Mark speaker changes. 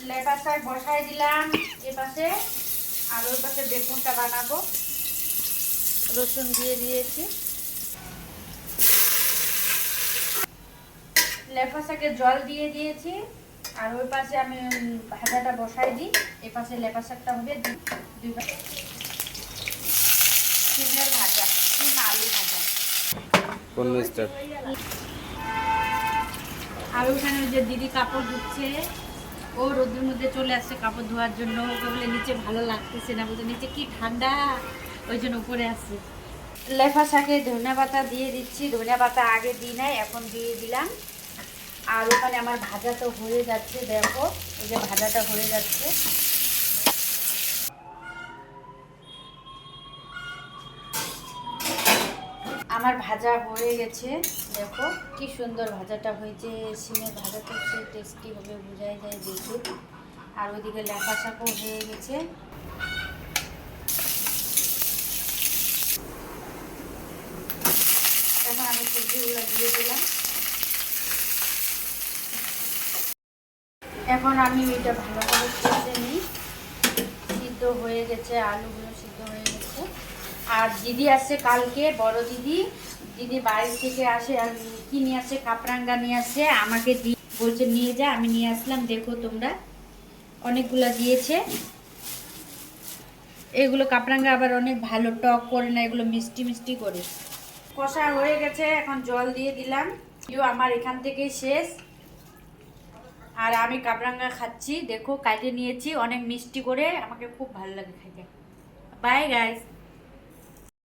Speaker 1: লেপা শাক বসাই দিলাম এপাশে, আর ওই পাশে বেগুনটা বানাবো। রসুন দিয়ে দিয়েছি। লেপা শাকে জল দিয়ে দিয়েছি, আর ওই পাশে আমি ভাজাটা বসাই দিই। এ পাশে লেপা শাকটা হবে দুই পাশে সিমের ভাজা, সিম আলু ভাজা।
Speaker 2: কোন মিস্টার?
Speaker 1: আর ওখানে যে দিদি কাপড় ধুচ্ছে, ও রোদের মধ্যে চলে আসছে কাপড় ধোয়ার জন্য। ওকে বলে নিচে ভালো লাগতেছে না, বলতে নিচে কি ঠান্ডা, ওই জন্য উপরে আসছে। লেফা শাকে ধনিয়া পাতা দিয়ে দিচ্ছি। ধনিয়া পাতা আগে দিই নাই, এখন দিয়ে দিলাম। আর ওখানে আমার ভাজা তো হয়ে যাচ্ছে, দেখো এই যে ভাজাটা হয়ে যাচ্ছে। আমার ভাজা হয়ে গেছে, দেখো কি সুন্দর ভাজাটা হয়েছে। সিমের ভাজাটা সে টেস্টি হবে, বোঝাই যায় দেখে। আর ওইদিকে লেফা শাকও হয়ে গেছে। এখন আমি সবজিগুলো দিয়ে দিলাম। এখন আমি এটা ভালো করে কষে নিই। সিদ্ধ হয়ে গেছে, আলুগুলো সিদ্ধ হয়ে গেছে। আর দিদি আসছে কালকে, বড় দিদি। দিদি বাড়ি থেকে আসে আর কি নিয়ে আসছে, কাপরাঙ্গা নিয়ে আসছে। আমাকে বলছে নিয়ে যা, আমি নিয়ে আসলাম। দেখো তোমরা, অনেকগুলা দিয়েছে। এগুলো কাপরাঙ্গা আবার অনেক ভালো, টক করে না, এগুলো মিষ্টি মিষ্টি করে। কষা হয়ে গেছে, এখন জল দিয়ে দিলাম। আমার এখান থেকে শেষ। আর আমি কাপরাঙ্গা খাচ্ছি, দেখো কাটে নিয়েছি অনেক মিষ্টি করে, আমাকে খুব ভালো লাগে খেতে। Bye guys.